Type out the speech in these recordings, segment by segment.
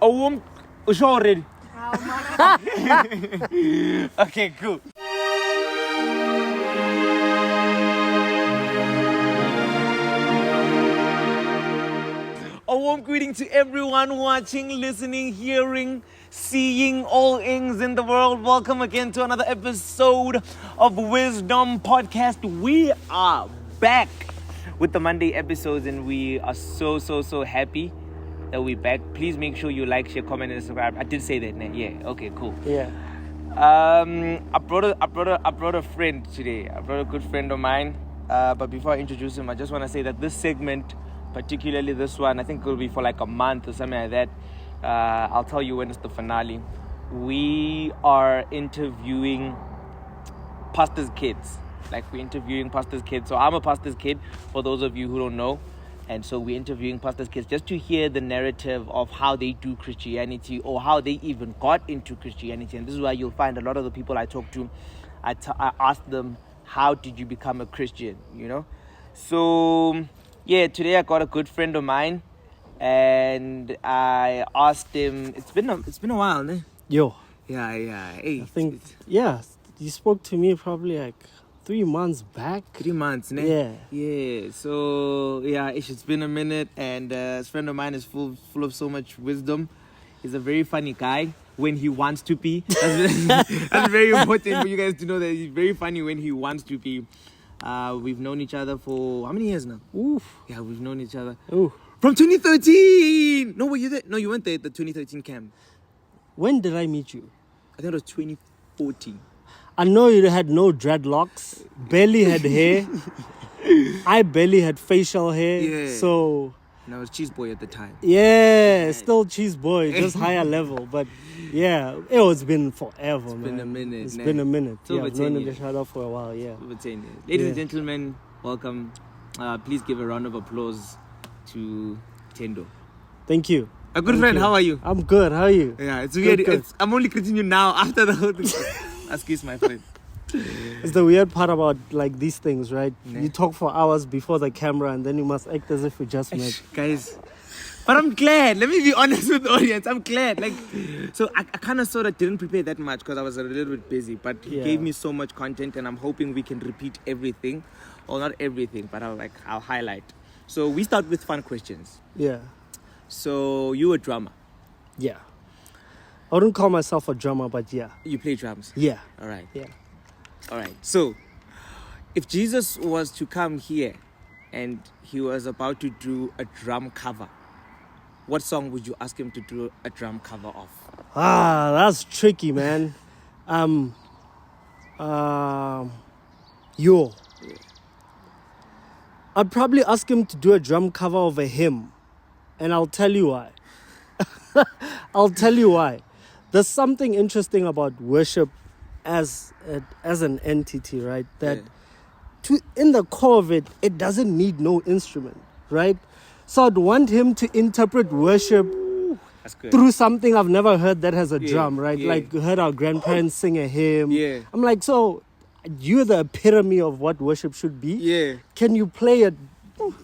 Oh, sure already. Okay, cool. A warm greeting to everyone watching, listening, hearing, seeing all things in the world. Welcome again to another episode of Wisdom Podcast. We are back with the Monday episodes and we are so happy that we're back. Please make sure you like, share, comment, and subscribe. I did say that, nah? Yeah. Okay. Cool. Yeah. I brought a friend today. I brought a good friend of mine. But before I introduce him, I just want to say that this segment, particularly this one, I think it will be for like a month or something like that. I'll tell you when it's the finale. We are interviewing pastors' kids. Like we're interviewing pastors' kids. So I'm a pastor's kid, for those of you who don't know. And so we're interviewing pastors' kids just to hear the narrative of how they do Christianity or how they even got into Christianity. And this is why you'll find a lot of the people I talk to, I ask them, how did you become a Christian, you know? So, yeah, today I got a good friend of mine and I asked him, it's been a while, ne? Yo. Yeah. Hey, I think, you spoke to me probably like 3 months back. 3 months, ne? Yeah. So, yeah, it's been a minute and this friend of mine is full of so much wisdom. He's a very funny guy when he wants to be. That's very important for you guys to know that he's very funny when he wants to be. We've known each other for how many years now? Oof. Yeah, we've known each other. Ooh. From 2013! No, were you there? No, you weren't there at the 2013 camp. When did I meet you? I think it was 2014. I know you had no dreadlocks, barely had hair. I barely had facial hair. Yeah. So... And I was cheese boy at the time. Yeah, still cheese boy, just higher level. But yeah, it's been forever, man. Been a minute. It's been a minute. It's over I've known 10 the years. shout out for a while, yeah. Over 10 years. Ladies and gentlemen, welcome. Please give a round of applause to Tendo. Thank you. A good friend, how are you? I'm good, how are you? Yeah, it's weird. Good. I'm only greeting you now after the whole thing. Excuse my friend. It's the weird part about like these things, right? Yeah. You talk for hours before the camera and then you must act as if we just met. Guys, but I'm glad. Let me be honest with the audience. I'm glad. Like, so I kind of sort of didn't prepare that much because I was a little bit busy. But he gave me so much content, and I'm hoping we can repeat everything, or not everything, but I'll highlight. So we start with fun questions. Yeah. So you a drummer? Yeah. I wouldn't call myself a drummer, but yeah. You play drums? Yeah. All right. Yeah. All right. So if Jesus was to come here and he was about to do a drum cover, what song would you ask him to do a drum cover of? That's tricky, man. Yo. I'd probably ask him to do a drum cover of a hymn. And I'll tell you why. There's something interesting about worship as an entity, right? That in the core of it, it doesn't need no instrument, right? So I'd want him to interpret worship through something I've never heard that has a drum, right? Yeah. Like heard our grandparents sing a hymn. Yeah. I'm like, so you're the epitome of what worship should be. Yeah. Can you play it?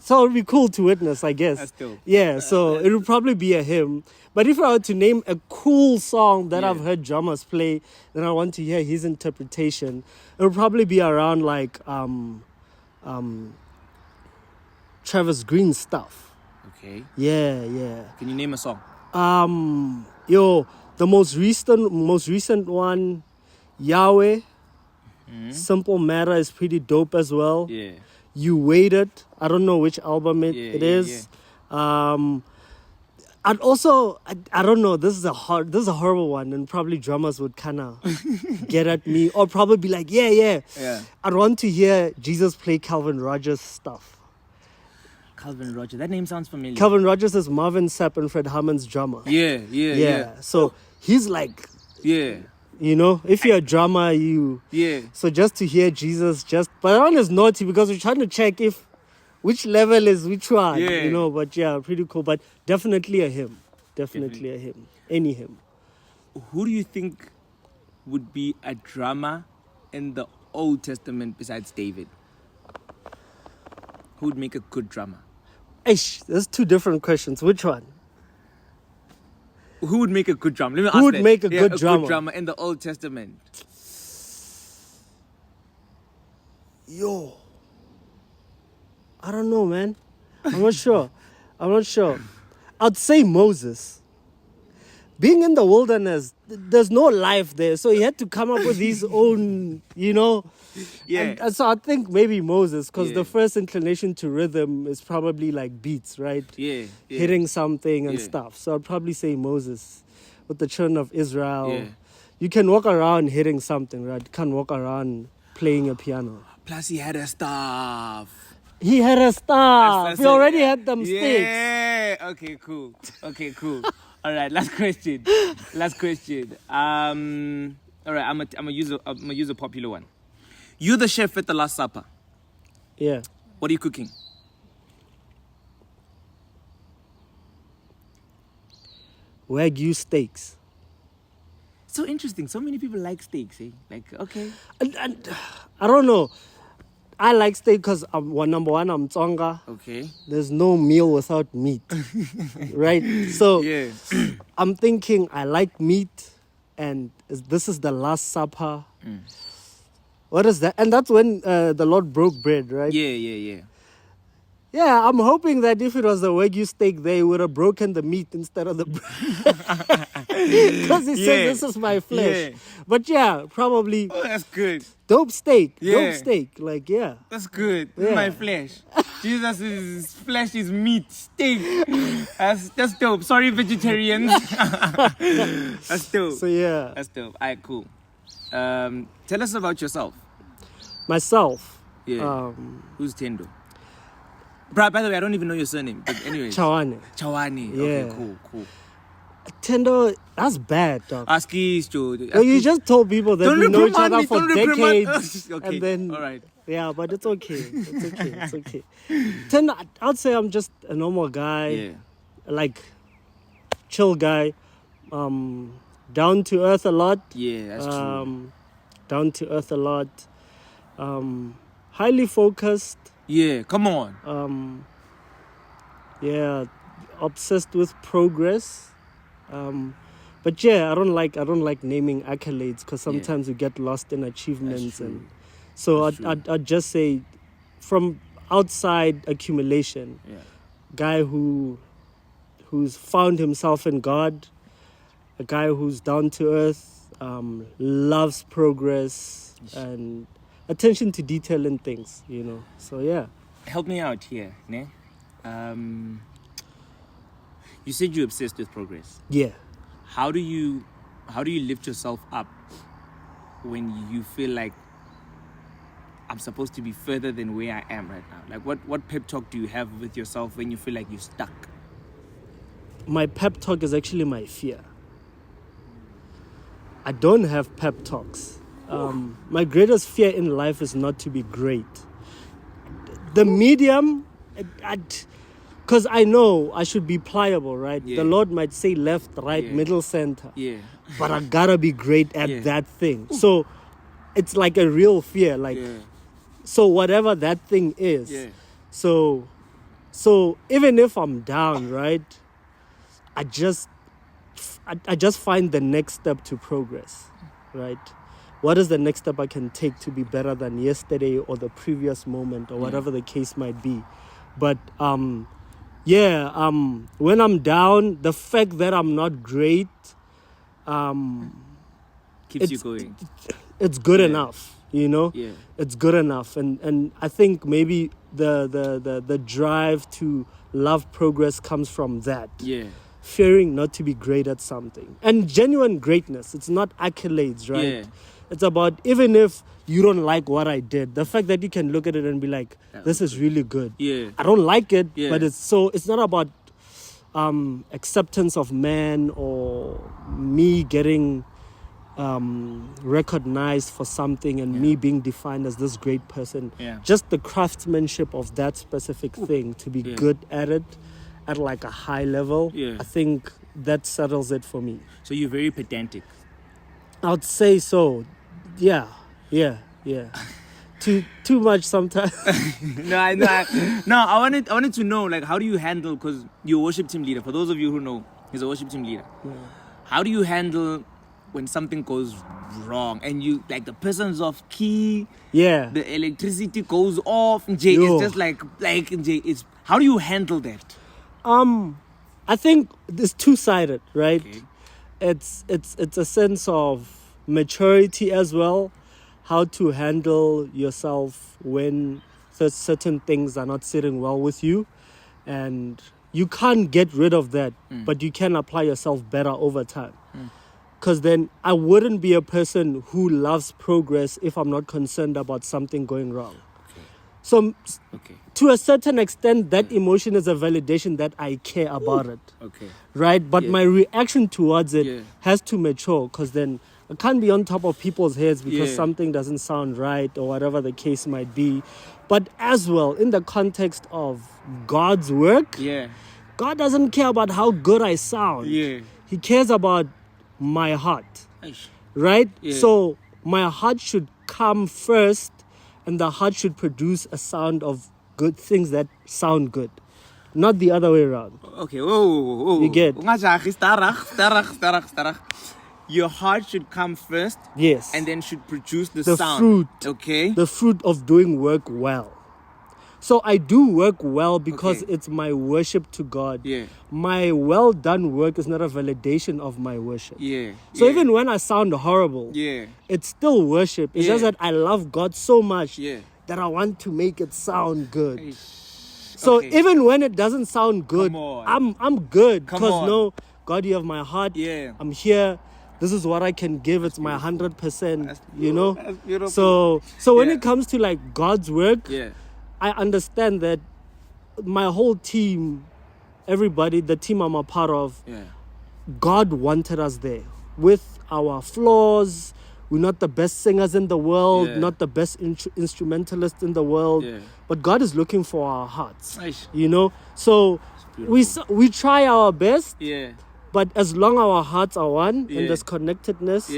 So it would be cool to witness, I guess. That's dope. Yeah, so it would probably be a hymn. But if I were to name a cool song that I've heard drummers play, then I want to hear his interpretation. It would probably be around like Travis Green stuff. Okay. Yeah. Can you name a song? The most recent one, Yahweh. Simple Matter is pretty dope as well. Yeah. You Waited. I don't know which album it is. Yeah. I'd also, I don't know, this is a horrible one, and probably drummers would kind of get at me, or probably be like, yeah. I'd want to hear Jesus play Calvin Rogers stuff. Calvin Rogers, that name sounds familiar. Calvin Rogers is Marvin Sapp and Fred Hammond's drummer. Yeah. So he's like, you know, if you're a drummer, so just to hear Jesus, but that one is naughty because we're trying to check which level is which one, you know, but yeah, pretty cool. But definitely a hymn. Definitely a hymn. Any hymn. Who do you think would be a drummer in the Old Testament besides David? Who would make a good drummer? There's two different questions. Which one? Who would make a good drummer? Let me ask Who would that. make a Yeah, good a drummer? good drummer in the Old Testament? Yo. I don't know, man. I'm not sure. I'd say Moses. Being in the wilderness, there's no life there. So he had to come up with his own, Yeah. And so I think maybe Moses, because Yeah. the first inclination to rhythm is probably like beats, right? Yeah. Hitting something and Yeah. stuff. So I'd probably say Moses with the children of Israel. Yeah. You can walk around hitting something, right? You can't walk around playing a piano. Plus, he had a staff. He had a staff. He already had them sticks. Yeah. Okay, cool. All right, last question. All right, I'm gonna use a popular one. You're the chef at the Last Supper. Yeah. What are you cooking? Wagyu steaks. So interesting. So many people like steaks, eh? Like, okay. And I don't know. I like steak because number one, I'm Tsonga. Okay. There's no meal without meat. Right? So Yeah. I'm thinking I like meat and this is the Last Supper. What is that? And that's when the Lord broke bread, right? Yeah. Yeah, I'm hoping that if it was a Wagyu steak, they would have broken the meat instead of the bread. Because he said, this is my flesh. Yeah. But yeah, probably Oh, that's good. dope steak. Yeah. Dope steak. Like, yeah. That's good. This is Yeah. my flesh. Jesus' flesh is meat. Steak. That's dope. Sorry, vegetarians. That's dope. So yeah. That's dope. Alright, cool. Tell us about yourself. Myself. Yeah. Who's Tendo? By the way, I don't even know your surname. But anyways. Chawane. Chawani. Yeah. Okay, cool. Tendo, that's bad, dog. Askis, Joe. Well, you just told people that we know each other for decades. Okay. And then, all right. yeah, but it's okay. It's okay. Tendo, I'd say I'm just a normal guy. Yeah. Like, chill guy. Down to earth a lot. Yeah, that's true. Down to earth a lot. Highly focused. Yeah, come on. Yeah, obsessed with progress. But yeah, I don't like naming accolades because sometimes you get lost in achievements, and so I'd just say from outside accumulation, guy who's found himself in God, a guy who's down to earth, loves progress and attention to detail in things, So yeah. Help me out here, ne? You said you're obsessed with progress. Yeah. How do you lift yourself up when you feel like I'm supposed to be further than where I am right now? Like what pep talk do you have with yourself when you feel like you're stuck? My pep talk is actually my fear. I don't have pep talks. My greatest fear in life is not to be great. The medium, because I know I should be pliable, right? Yeah. The Lord might say left, right, middle, center. Yeah. But I gotta be great at that thing. So it's like a real fear. Like, so whatever that thing is. Yeah. So even if I'm down, right? I just find the next step to progress, right? What is the next step I can take to be better than yesterday or the previous moment or whatever the case might be? But when I'm down, the fact that I'm not great keeps you going. It's good enough, Yeah. It's good enough, and I think maybe the drive to love progress comes from that. Yeah. Fearing not to be great at something. And genuine greatness. It's not accolades, right? Yeah. It's about, even if you don't like what I did, the fact that you can look at it and be like, this is really good. Yeah. I don't like it, Yeah. but it's not about acceptance of man or me getting recognized for something and me being defined as this great person. Yeah. Just the craftsmanship of that specific thing, to be good at it at like a high level. Yeah. I think that settles it for me. So you're very pedantic. I would say so. Yeah. too much sometimes. No, I wanted to know, like, how do you handle, because you're a worship team leader. For those of you who know, he's a worship team leader. Yeah. How do you handle when something goes wrong and you, like, the person's off key? Yeah. The electricity goes off. Jay, Yo. it's just like Jay, it's, how do you handle that? I think it's two-sided, right? Okay. It's a sense of maturity as well, how to handle yourself when certain things are not sitting well with you, and you can't get rid of that, but you can apply yourself better over time. Because then I wouldn't be a person who loves progress if I'm not concerned about something going wrong. So, to a certain extent, that emotion is a validation that I care about it. Okay. Right? But my reaction towards it Yeah. has to mature, because then I can't be on top of people's heads because something doesn't sound right or whatever the case might be. But as well, in the context of God's work, God doesn't care about how good I sound. He cares about my heart. Right? So my heart should come first, and the heart should produce a sound of good things that sound good, not the other way around. Okay, whoa. You get? Your heart should come first. Yes. And then should produce the sound. Fruit. Okay. The fruit of doing work well. So I do work well because it's my worship to God. My well done work is not a validation of my worship. So even when I sound horrible, it's still worship. It's just that I love God so much that I want to make it sound good. So even when it doesn't sound good, I'm good, because no, God, you have my heart. I'm here. This is what I can give. It's my 100%. You know. That's beautiful. So when it comes to like God's work, I understand that my whole team, everybody, the team I'm a part of, God wanted us there with our flaws. We're not the best singers in the world, not the best instrumentalists in the world, but God is looking for our hearts, you know? So we try our best, but as long our hearts are one in this connectedness,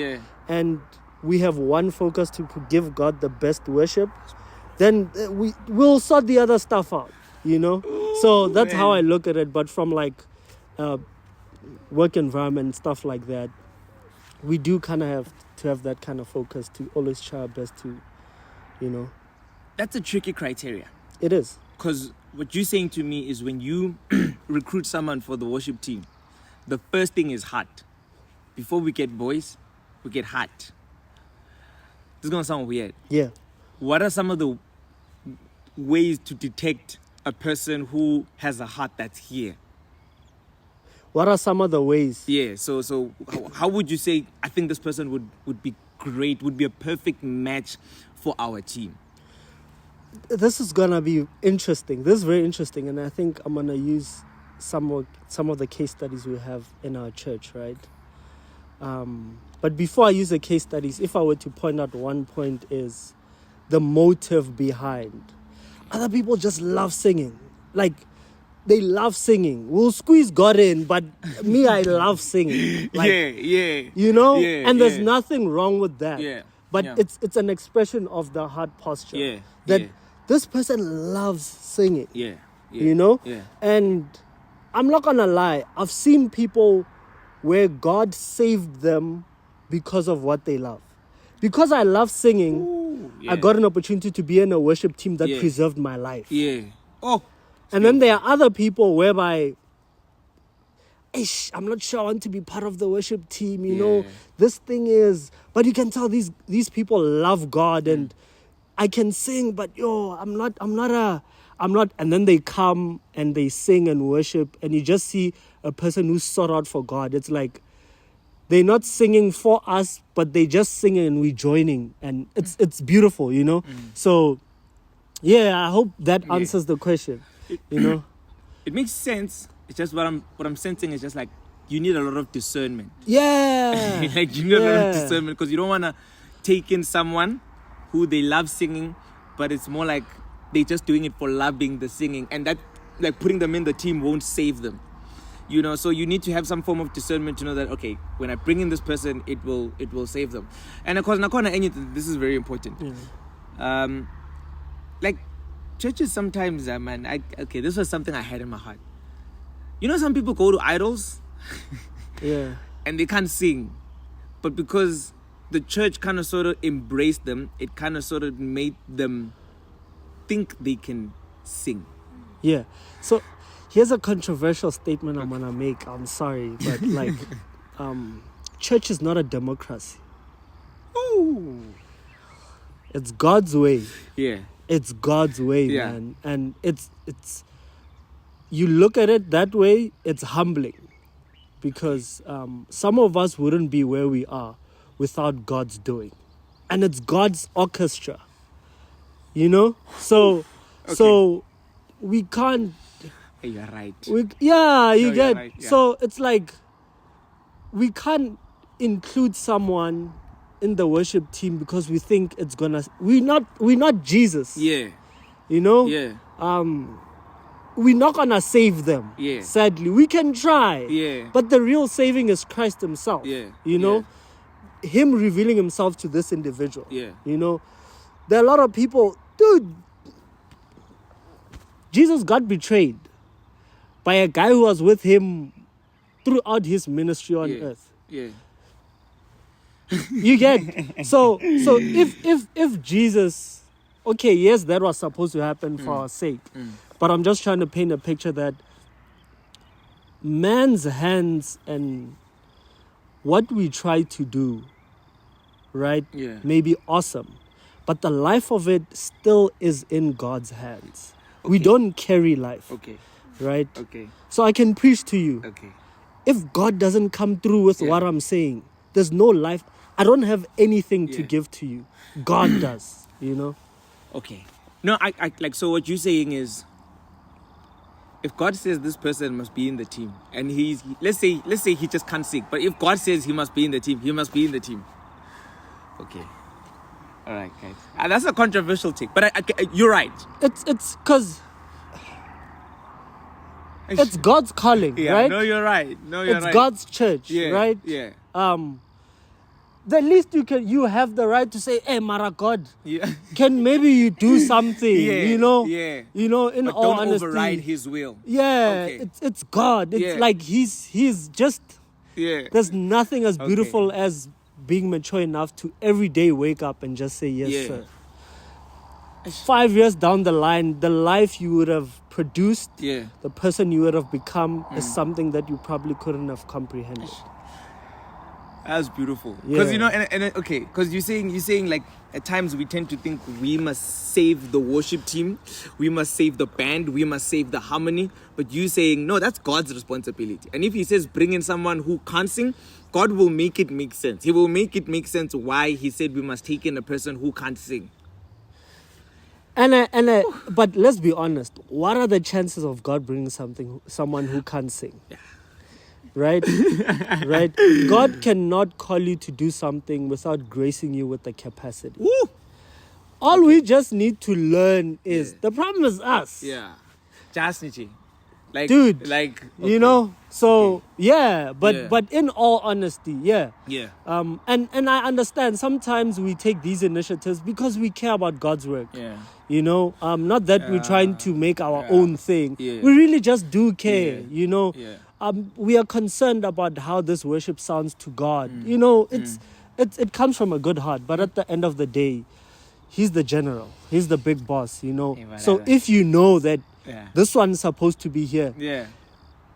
and we have one focus to give God the best worship, then we'll sort the other stuff out, you know? So that's how I look at it. But from like work environment, stuff like that, we do kind of have to have that kind of focus to always try our best to, you know. That's a tricky criteria. It is. Because what you're saying to me is when you recruit someone for the worship team, the first thing is heart. Before we get voice, we get heart. This is going to sound weird. Yeah. What are some of the ways to detect a person who has a heart that's here? What are some of the ways? Yeah, so how would you say, I think this person would be great, would be a perfect match for our team? This is going to be interesting. This is very interesting, and I think I'm going to use some of the case studies we have in our church, right? But before I use the case studies, if I were to point out one point is the motive behind. Other people just love singing. Like, they love singing. We'll squeeze God in, but me, I love singing. Like, you know? And there's nothing wrong with that. But it's an expression of the heart posture. That this person loves singing. You know? And I'm not gonna lie, I've seen people where God saved them because of what they love. Because I love singing, I got an opportunity to be in a worship team that preserved my life. And then there are other people whereby, I'm not sure I want to be part of the worship team, you know. This thing is, but you can tell these people love God, and I can sing, but I'm not, and then they come and they sing and worship, and you just see a person who's sought out for God. It's like, they're not singing for us, but they just singing and we joining, and it's beautiful, you know. So, I hope that answers the question. You know, it makes sense. It's just what I'm sensing is just like you need a lot of discernment. Like you need a lot of discernment, because you don't want to take in someone who they love singing, but it's more like they're just doing it for loving the singing, and that, like, putting them in the team won't save them. You know, so you need to have some form of discernment to know that, okay, when I bring in this person, it will save them. And of course, Nakona, this is very important. Like churches sometimes, man. Okay, this was something I had in my heart. You know, some people go to idols, Yeah. and they can't sing, but because the church kind of sort of embraced them, it kind of sort of made them think they can sing. Yeah. So here's a controversial statement I'm gonna make. I'm sorry, but like, church is not a democracy. Ooh. It's God's way. Yeah. It's God's way, Yeah. man. And it's you look at it that way, it's humbling. Because some of us wouldn't be where we are without God's doing. And it's God's orchestra. You know? So we can't Hey, you're right. you you're get right, yeah. So it's like we can't include someone in the worship team because we think it's gonna we're not Jesus. Yeah. You know? Yeah. We're not gonna save them. Yeah. Sadly. We can try. Yeah. But the real saving is Christ himself. Yeah. You know? Him revealing himself to this individual. Yeah. You know? There are a lot of people, dude, Jesus got betrayed by a guy who was with him throughout his ministry on earth. Yeah. You get so if Jesus, okay, yes, that was supposed to happen for our sake, but I'm just trying to paint a picture that man's hands and what we try to do, right, Yeah. may be awesome, but the life of it still is in God's hands. We Okay. don't carry life, Okay. right? Okay. So I can preach to you. Okay. If God doesn't come through with Yeah. what I'm saying, there's no life. I don't have anything to Yeah. give to you. God does, you know? Okay. No, I like, so what you're saying is, if God says this person must be in the team, and let's say he just can't sing, but if God says he must be in the team, he must be in the team. Okay. All right, guys. That's a controversial take, but you're right. It's because it's God's calling, Yeah. right? No, you're right. No, you're It's right. God's church, Yeah. right? Yeah. The least you have the right to say, hey, Mara God, Yeah. can maybe you do something, Yeah, you know? yeah. You know, in But all don't honesty. override his will. Yeah, Okay. it's God. It's Yeah. like he's just, Yeah. there's nothing as Okay. beautiful as being mature enough to every day wake up and just say, yes, Yeah. sir. 5 years down the line, the life you would have produced, Yeah. the person you would have become is something that you probably couldn't have comprehended. That's beautiful. Because Yeah. you know, and okay, because you're saying like at times we tend to think we must save the worship team, we must save the band, we must save the harmony. But you saying no, that's God's responsibility. And if He says bring in someone who can't sing, God will make it make sense. He will make it make sense why He said we must take in a person who can't sing. But let's be honest. What are the chances of God bringing someone who can't sing? Yeah. Right? Right? God cannot call you to do something without gracing you with the capacity. Woo! All we just need to learn is the problem is us. Yeah. Just Nichi. Like, Dude, like you know, so Okay. yeah, but Yeah. but in all honesty, yeah. Yeah. And I understand sometimes we take these initiatives because we care about God's work. Yeah. You know, not that we're trying to make our Yeah. own thing. Yeah. We really just do care, Yeah. you know. Yeah. We are concerned about how this worship sounds to God. You know, it comes from a good heart, but at the end of the day, He's the general. He's the big boss, you know. Yeah, So right. if you know that Yeah. this one's supposed to be here, Yeah.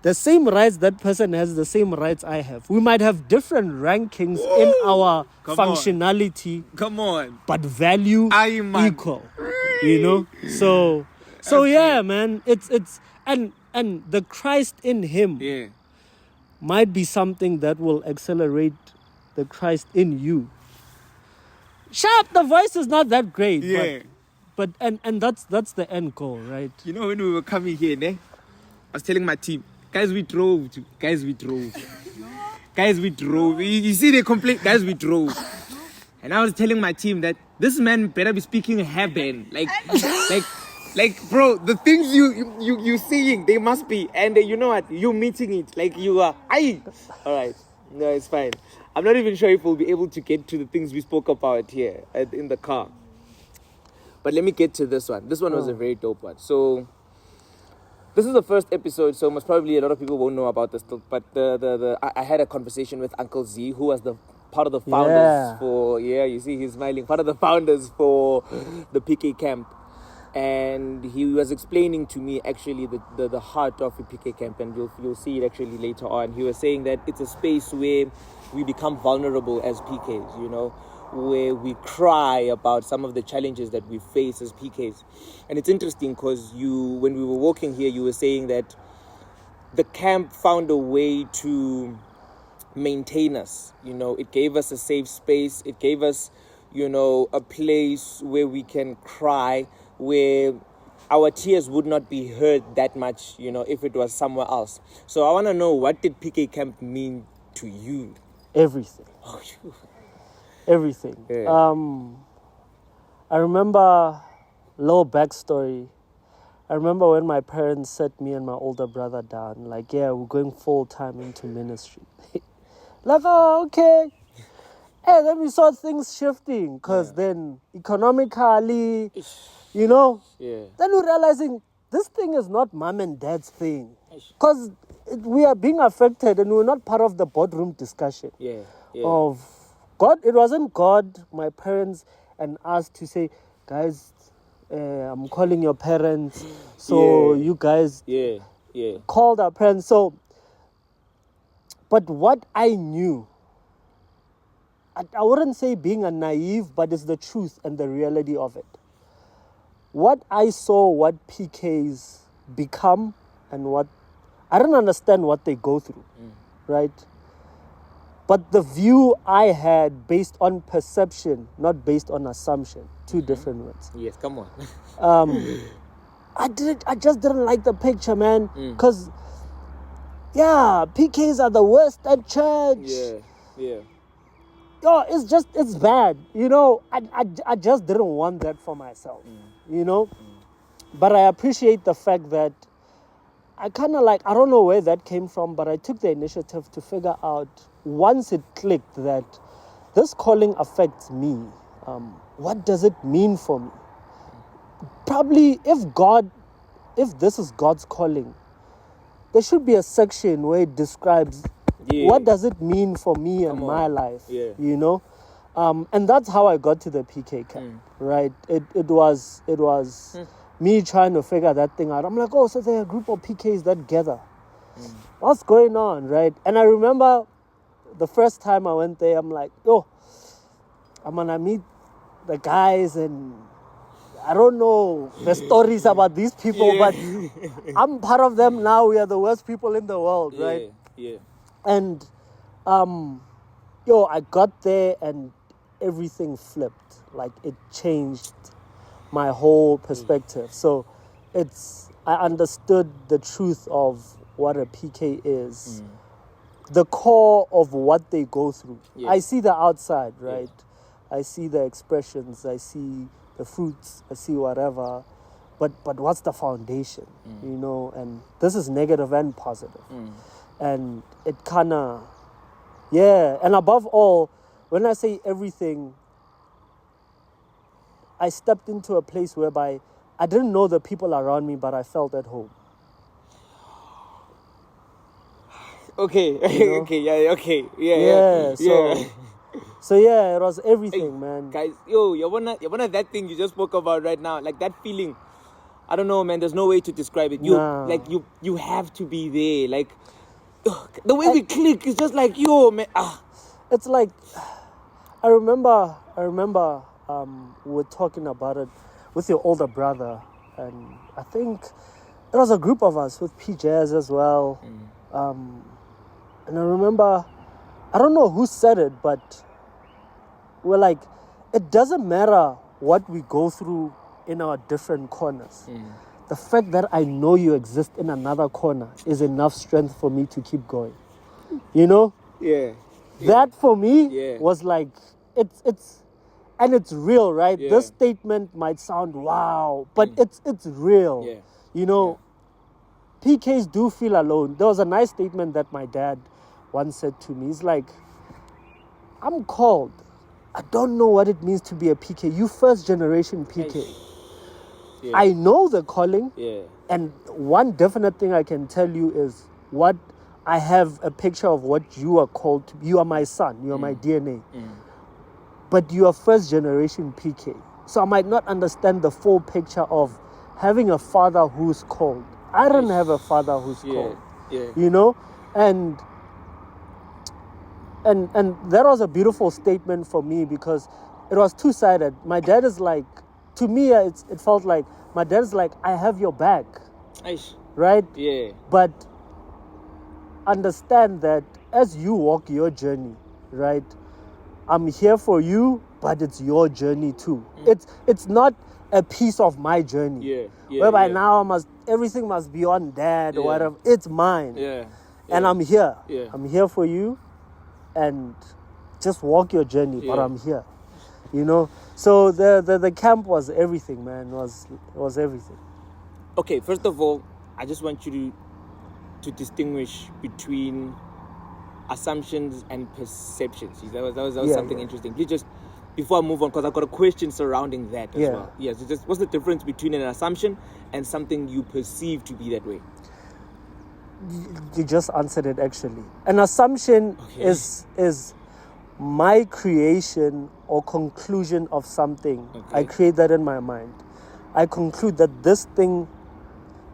the same rights that person has, the same rights I have. We might have different rankings in our Come on. functionality, Come on. but value Aye, man. equal. You know? So yeah, man. It's and the Christ in him Yeah. might be something that will accelerate the Christ in you. Sharp, the voice is not that great. Yeah. But that's the end goal, right? You know, when we were coming here, I was telling my team, guys, we drove. Guys, we drove. You see, they complain, guys, we drove. And I was telling my team that this man better be speaking heaven. Like, bro, the things you seeing, they must be. And you know what? You meeting it. Like, you are. Aye. All right. No, it's fine. I'm not even sure if we'll be able to get to the things we spoke about here in the car. But let me get to this one. This one was a very dope one. So this is the first episode, so most probably a lot of people won't know about this. But I had a conversation with Uncle Z, who was the part of the founders for, you see he's smiling, part of the founders for the PK camp. And he was explaining to me actually the heart of the PK camp, and you'll see it actually later on. He was saying that it's a space where we become vulnerable as PKs, you know, where we cry about some of the challenges that we face as PKs. And it's interesting because when we were walking here, you were saying that the camp found a way to maintain us. You know, it gave us a safe space. It gave us, you know, a place where we can cry, where our tears would not be heard that much, you know, if it was somewhere else. So I want to know, what did PK camp mean to you? Everything. Oh, Everything. Yeah. I remember, little backstory. I remember when my parents set me and my older brother down, like, we're going full time into ministry. Like, oh, okay. And then we saw things shifting, because then economically, you know, then we're realizing this thing is not mom and dad's thing. Because we are being affected, and we're not part of the boardroom discussion of God. It wasn't God, my parents, and us to say, guys, I'm calling your parents, so you guys called our parents. So, but what I knew, I wouldn't say being a naive, but it's the truth and the reality of it. What I saw, what PKs become, and what I don't understand what they go through, right? But the view I had based on perception, not based on assumption, two different words. Yes, come on. I just didn't like the picture, man, because PKs are the worst at church. It's bad, you know. I just didn't want that for myself, you know. But I appreciate the fact that I kind of I don't know where that came from, but I took the initiative to figure out, once it clicked, that this calling affects me. What does it mean for me? Probably if this is God's calling, there should be a section where it describes what does it mean for me and my life, you know? And that's how I got to the PK camp, right? It was me trying to figure that thing out. I'm like, oh, so there are a group of PKs that gather. What's going on, right? And I remember the first time I went there, I'm like, I'm going to meet the guys, and I don't know the stories about these people, but I'm part of them now. We are the worst people in the world, right? And, I got there and everything flipped. Like, it changed my whole perspective. So I understood the truth of what a PK is. The core of what they go through. I see the outside, right? I see the expressions, I see the fruits, I see whatever. But what's the foundation, you know? And this is negative and positive. And it kind of, and above all, when I say everything, I stepped into a place whereby I didn't know the people around me, but I felt at home. Okay, So it was everything, man. Guys, you wanna that thing you just spoke about right now, like that feeling. I don't know, man. There's no way to describe it. You have to be there. Like, the way we click is just like, man. It's like, I remember we were talking about it with your older brother, and I think it was a group of us with PJs as well. And I remember, I don't know who said it, but we're like, it doesn't matter what we go through in our different corners. The fact that I know you exist in another corner is enough strength for me to keep going. You know? That for me was like, it's real, right? This statement might sound wow, but it's real. You know, PKs do feel alone. There was a nice statement that my dad once said to me. He's like, I'm called. I don't know what it means to be a PK. You first generation PK. I know the calling. Yeah. And one definite thing I can tell you is what I have a picture of what you are called to. You are my son. You are my DNA. But you are first generation PK. So I might not understand the full picture of having a father who's called. I don't have a father who's called. Yeah. You know? And that was a beautiful statement for me because it was two-sided. My dad is like, to me, it felt like, my dad is like, I have your back. Aish. Right? Yeah. But understand that as you walk your journey, right? I'm here for you, but it's your journey too. It's not a piece of my journey. Whereby now everything must be on dad or whatever. It's mine. And I'm here. I'm here for you. And just walk your journey, but I'm here. You know? So the camp was everything, man. It was everything. Okay, first of all, I just want you to distinguish between assumptions and perceptions. That was something interesting. Please just, before I move on, because I've got a question surrounding that as well. Yeah, so just what's the difference between an assumption and something you perceive to be that way? You just answered it actually. An assumption is my creation or conclusion of something. I create that in my mind. I conclude that this thing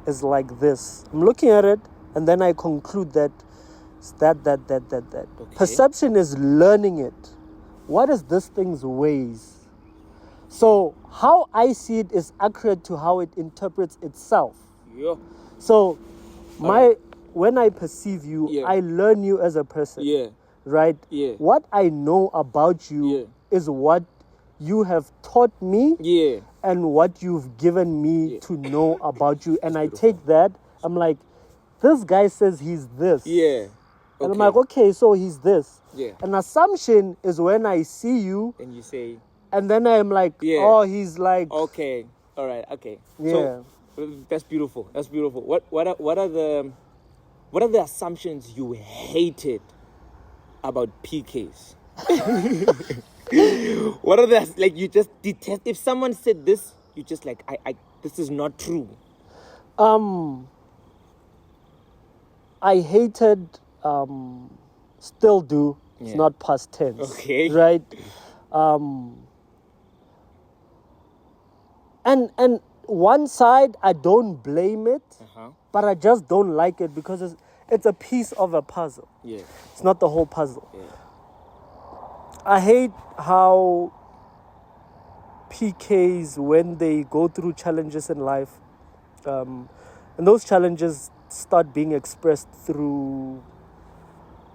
is like this. I'm looking at it and then I conclude that it's that. Perception is learning it. What is this thing's ways? So how I see it is accurate to how it interprets itself. Yeah. So when I perceive you, I learn you as a person. Yeah. Right? Yeah. What I know about you is what you have taught me and what you've given me to know about you. And I take that, I'm like, this guy says he's this. Yeah. And I'm like, okay, so he's this. Yeah. An assumption is when I see you and you say, and then I'm like, oh, he's like, okay, all right, okay. Yeah. So that's beautiful. That's beautiful. What are the assumptions you hated about PKs? What are the, like, you just detest? If someone said this, you just like, I this is not true. I hated, still do. It's not past tense. Okay. Right? And one side, I don't blame it, but I just don't like it because it's a piece of a puzzle. Yeah. It's not the whole puzzle. Yeah. I hate how PKs, when they go through challenges in life, and those challenges start being expressed through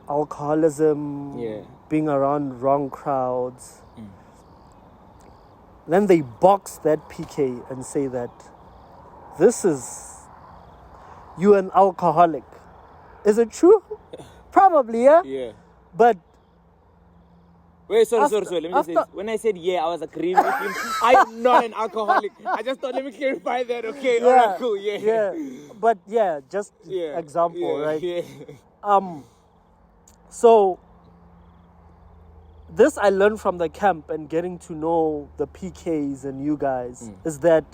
alcoholism, being around wrong crowds. Then they box that PK and say that this is you an alcoholic. Is it true? Probably, yeah? Yeah. But wait, sorry. Let me just say this. When I said I was agreeing with him. I am not an alcoholic. I just thought, let me clarify that. Okay, all right, cool, yeah. But just example, right? Yeah. So this I learned from the camp and getting to know the PKs and you guys is that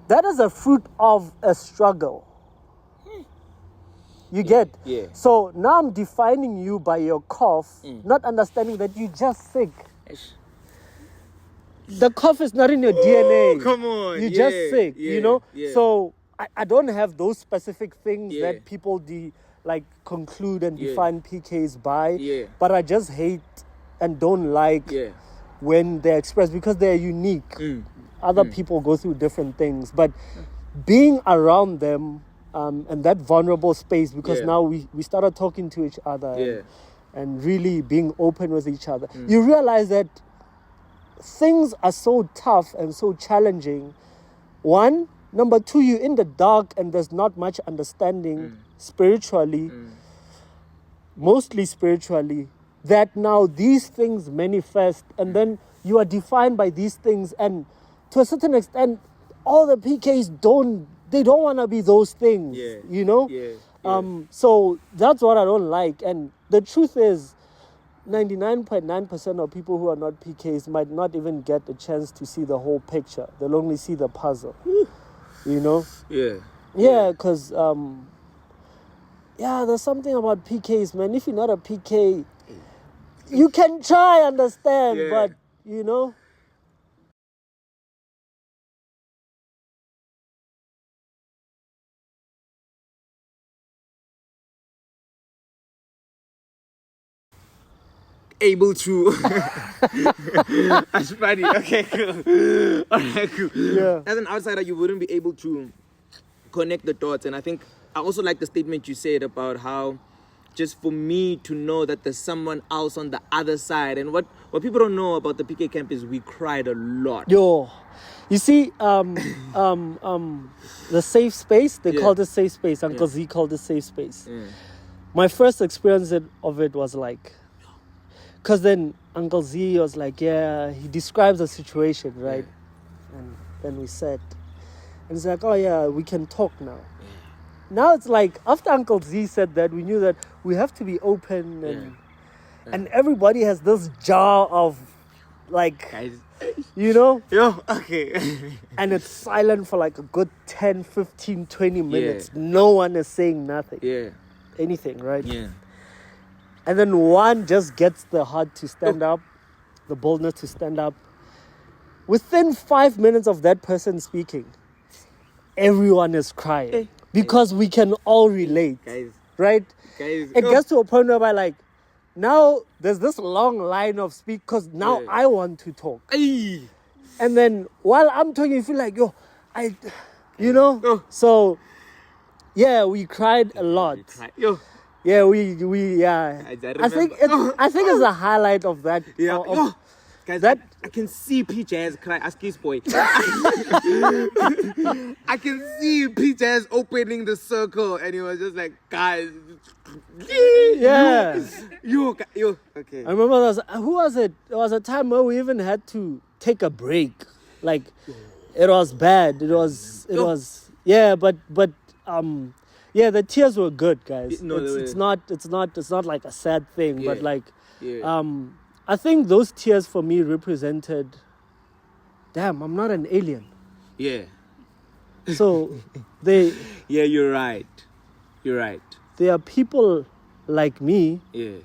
is a fruit of a struggle. You get? Yeah. So now I'm defining you by your cough, not understanding that you're just sick. The cough is not in your DNA. Come on. You're just sick, you know? Yeah. So I don't have those specific things that people conclude and define PKs by. Yeah. But I just hate and don't like when they're expressed because they're unique. Other people go through different things. But being around them and that vulnerable space, because now we started talking to each other and really being open with each other. You realize that things are so tough and so challenging. One, number two, you're in the dark and there's not much understanding spiritually, mostly spiritually, that now these things manifest and then you are defined by these things, and to a certain extent, all the PKs don't want to be those things, you know? Yeah. So that's what I don't like. And the truth is, 99.9% of people who are not PKs might not even get a chance to see the whole picture. They'll only see the puzzle. You know? Yeah. Yeah, because, there's something about PKs, man. If you're not a PK, you can try understand, but, you know? Able to. That's funny. Okay, cool. Alright, cool. Yeah. As an outsider, you wouldn't be able to connect the dots. And I think I also like the statement you said about how just for me to know that there's someone else on the other side. And what people don't know about the PK camp is we cried a lot. Yo. You see, the safe space, they called it safe space. Uncle Z called it safe space. Yeah. My first experience of it was like, because then Uncle Z was like, he describes a situation, right? Yeah. And then we said, and it's like, oh yeah, we can talk now. Yeah. Now it's like, after Uncle Z said that, we knew that we have to be open and everybody has this jar of like, guys, you know? Yo, okay. And it's silent for like a good 10, 15, 20 minutes. Yeah. No one is saying nothing. Yeah. Anything, right? Yeah. And then one just gets the heart to stand up, the boldness to stand up. Within 5 minutes of that person speaking, everyone is crying. Because we can all relate. Guys. Right? Guys. It gets to a point where like, now there's this long line of speak because now I want to talk. Ay. And then while I'm talking, you feel like, you know? So, yeah, we cried a lot. Yeah, I think it's the highlight of that. Yeah. Guys, that I can see PJ's cry. Ask his boy. I can see PJ's opening the circle, and he was just like, guys. Yeah. You. Okay. I remember who was it? There was a time where we even had to take a break. Like, it was bad. It was. Yeah, the tears were good, guys. It's not like a sad thing, but like, I think those tears for me represented, damn, I'm not an alien. Yeah. So they. Yeah, you're right. There are people like me. Yeah.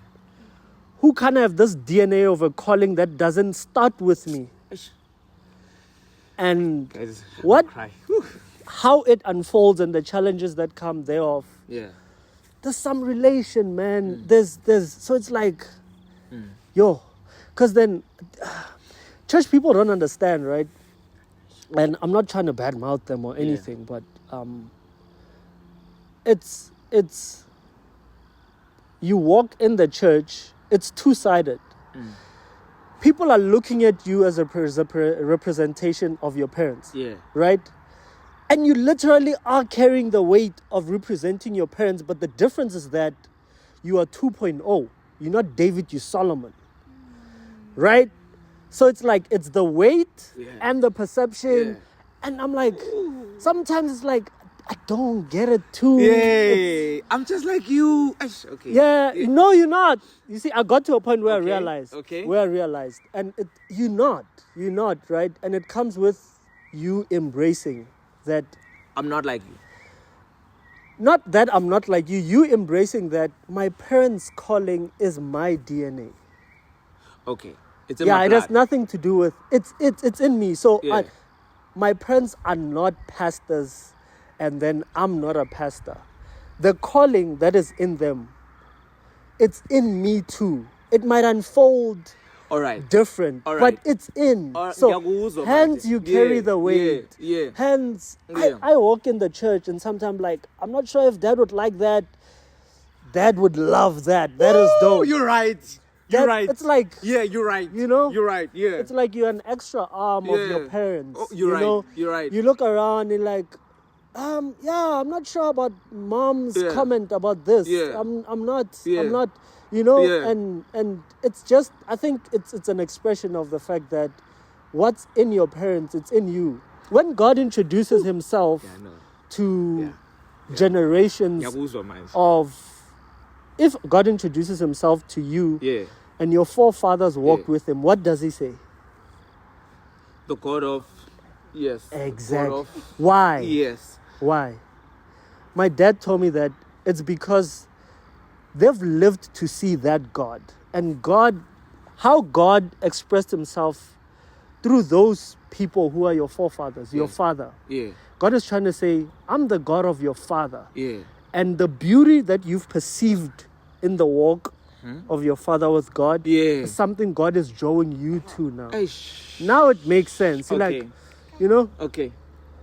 Who kind of have this DNA of a calling that doesn't start with me. And guys, how it unfolds and the challenges that come thereof. Yeah. There's some relation, man. There's so it's like, because then church people don't understand, right? And I'm not trying to badmouth them or anything, but it's you walk in the church, it's two-sided. People are looking at you as a representation of your parents. Yeah. Right? And you literally are carrying the weight of representing your parents, but the difference is that you are 2.0. You're not David, you're Solomon. Right? So it's like, it's the weight and the perception. Yeah. And I'm like, sometimes it's like, I don't get it too. Yeah, I'm just like you. Okay. Yeah, no, you're not. You see, I got to a point where I realized. Okay. Where I realized. And you're not, right? And it comes with you embracing that. I'm not like you. Not that I'm not like you. You embracing that my parents' calling is my DNA. Okay. It's in my blood. It has nothing to do with, it's in me. So my parents are not pastors. And then I'm not a pastor. The calling that is in them, it's in me too. It might unfold different, but it's in. So hence you carry the weight. Yeah. Hence, I walk in the church and sometimes like, I'm not sure if Dad would like that. Dad would love that. That is dope. You're right. You're right. It's like... Yeah, you're right. You know? You're right, yeah. It's like you're an extra arm of your parents. Oh, you're right. You're right. You look around and like... I'm not sure about mom's comment about this. Yeah. I'm not, you know, and it's just, I think it's an expression of the fact that what's in your parents, it's in you. When God introduces himself to generations of, if God introduces himself to you, and your forefathers walked with him, what does he say? The God of, yes. Exactly. God of, Why? yes. Why? My dad told me that it's because they've lived to see that God. And God, how God expressed himself through those people who are your forefathers, your father. Yeah. God is trying to say, I'm the God of your father. Yeah. And the beauty that you've perceived in the walk of your father with God is something God is drawing you to now. Now it makes sense. You're like, you know? Okay.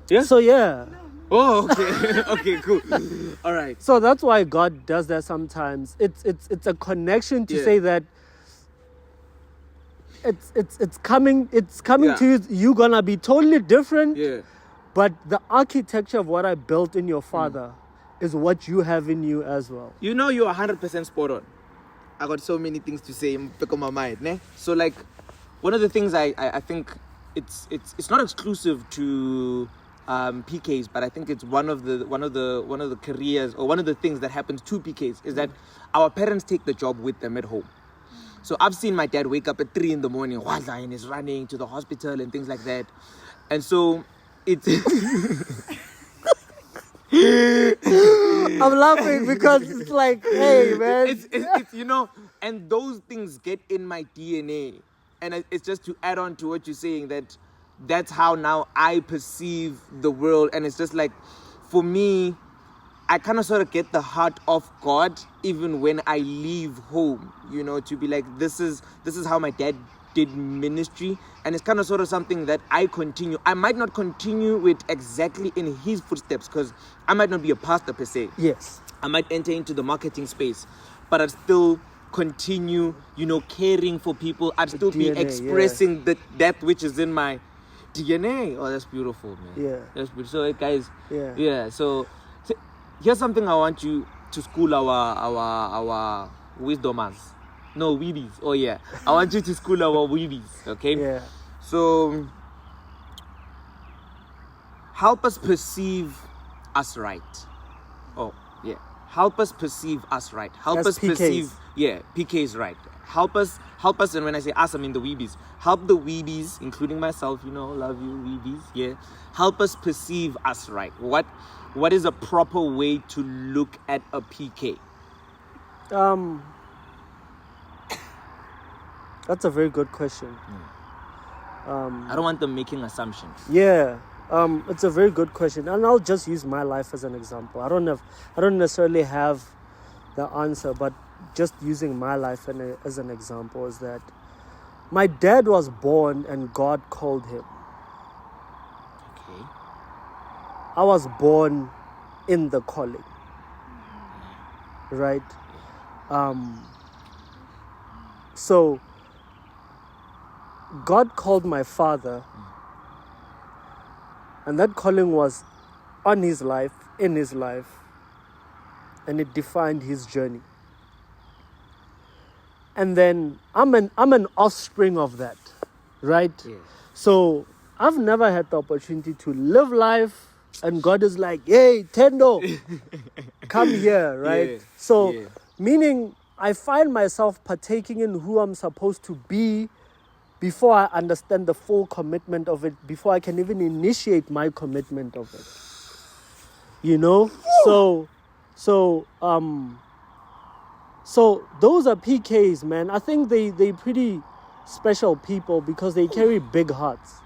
Yeah? So yeah. Oh, okay. Okay, cool. All right. So that's why God does that sometimes. It's a connection to say that it's coming to you. You're gonna be totally different. Yeah. But the architecture of what I built in your father is what you have in you as well. You know, you're 100% spot on. I got so many things to say back on my mind, ne? So like, one of the things I think it's not exclusive to PKs, but I think it's one of the careers, or one of the things that happens to PKs is that our parents take the job with them at home. So I've seen my dad wake up at 3 a.m, and he's running to the hospital and things like that. And so it's I'm laughing because it's like, hey man, it's you know, and those things get in my DNA, and it's just to add on to what you're saying, that's how now I perceive the world. And it's just like, for me, I kind of sort of get the heart of God even when I leave home, you know, to be like, this is how my dad did ministry. And it's kind of sort of something that I continue. I might not continue with exactly in his footsteps, because I might not be a pastor per se. Yes. I might enter into the marketing space, but I'd still continue, you know, caring for people. I'd still be expressing that which is in my DNA. Oh, that's beautiful, man. Yeah. That's beautiful. So, guys, yeah. So here's something I want you to school our wisdomers. No, weebies. Oh, yeah. I want you to school our weebies, okay? Yeah. So, help us perceive us right. Oh, yeah. Help us perceive us right. Help us perceive... Yeah, PK is right. Help us, and when I say us, I mean the weebies. Help the weebies, including myself, you know, love you, weebies, yeah. Help us perceive us right. What is a proper way to look at a PK? That's a very good question. I don't want them making assumptions. Yeah. It's a very good question. And I'll just use my life as an example. I don't necessarily have the answer, but just using my life as an example is that my dad was born and God called him. Okay. I was born in the calling. Right? So God called my father, and that calling was on his life, in his life, and it defined his journey. And then I'm an offspring of that, right? Yeah. So I've never had the opportunity to live life, and God is like, hey, Tendo, come here, right? Yeah. So, meaning I find myself partaking in who I'm supposed to be before I understand the full commitment of it, before I can even initiate my commitment of it. You know? So those are PKs, man. I think they pretty special people because they carry big hearts.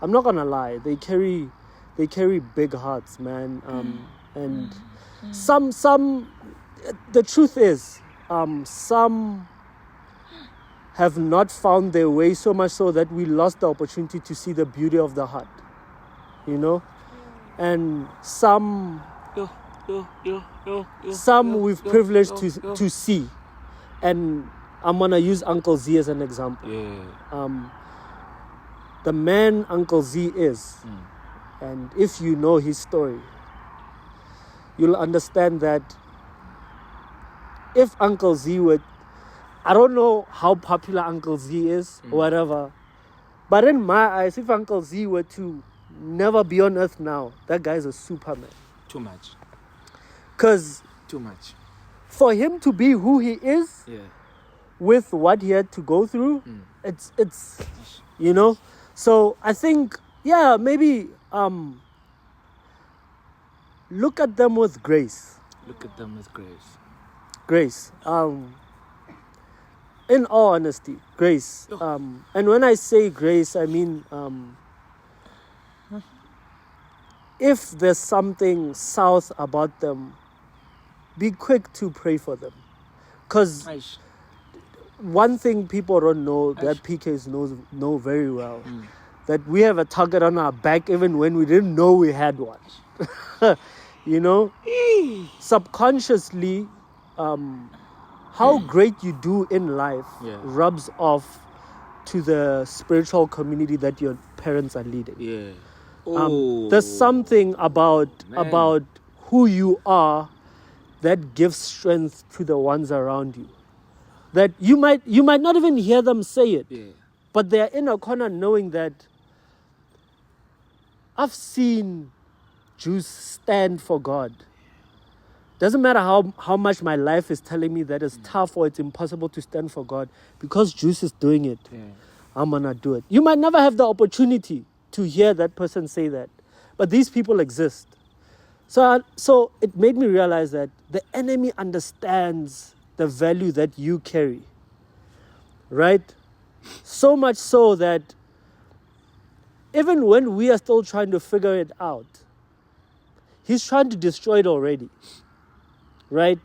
I'm not gonna lie, they carry big hearts, man. And some the truth is, some have not found their way, so much so that we lost the opportunity to see the beauty of the heart, you know. And some we've privileged to see. And I'm gonna use Uncle Z as an example. The man Uncle Z is, and if you know his story, you'll understand that if Uncle Z would, I don't know how popular Uncle Z is or whatever, but in my eyes, if Uncle Z were to never be on earth now, that guy's a superman. Too much. Because Too much. for him to be who he is with what he had to go through, it's you know. So I think, yeah, maybe look at them with grace. Look at them with grace. Grace. In all honesty, grace. And when I say grace, I mean if there's something south about them, be quick to pray for them. Because one thing people don't know that PKs know very well, that we have a target on our back even when we didn't know we had one. You know, subconsciously, how great you do in life rubs off to the spiritual community that your parents are leading. Yeah. There's something about who you are that gives strength to the ones around you. That you might not even hear them say it, but they're in a corner knowing that I've seen Jews stand for God. Doesn't matter how much my life is telling me that it's tough or it's impossible to stand for God, because Jews is doing it, I'm gonna do it. You might never have the opportunity to hear that person say that, but these people exist. So it made me realize that the enemy understands the value that you carry, right? So much so that even when we are still trying to figure it out, he's trying to destroy it already, right?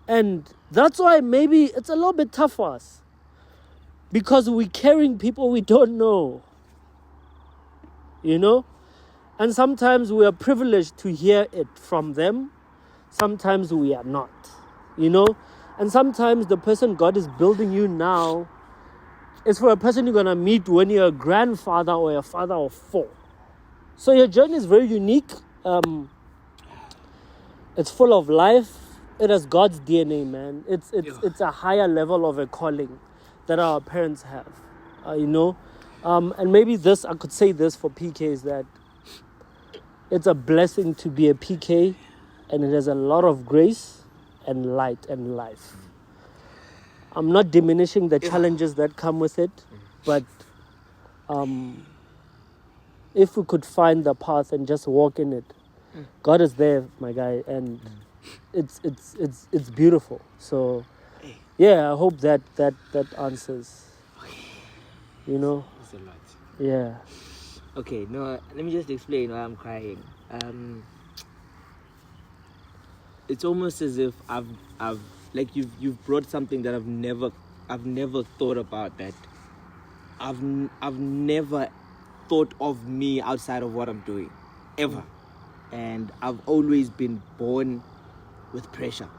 And that's why maybe it's a little bit tough for us, because we're carrying people we don't know, you know? And sometimes we are privileged to hear it from them. Sometimes we are not, you know? And sometimes the person God is building you now is for a person you're going to meet when you're a grandfather or a father of 4. So your journey is very unique. It's full of life. It has God's DNA, man. It's a higher level of a calling that our parents have, you know? And maybe I could say this for PKs, that it's a blessing to be a PK, and it has a lot of grace and light and life. I'm not diminishing the challenges that come with it, but if we could find the path and just walk in it, God is there, my guy, and it's beautiful. So yeah, I hope that answers. You know? It's a lot. Yeah. Okay, no, let me just explain why I'm crying. It's almost as if I've like you've brought something that I've never thought about, that I've never thought of me outside of what I'm doing, ever. And I've always been born with pressure.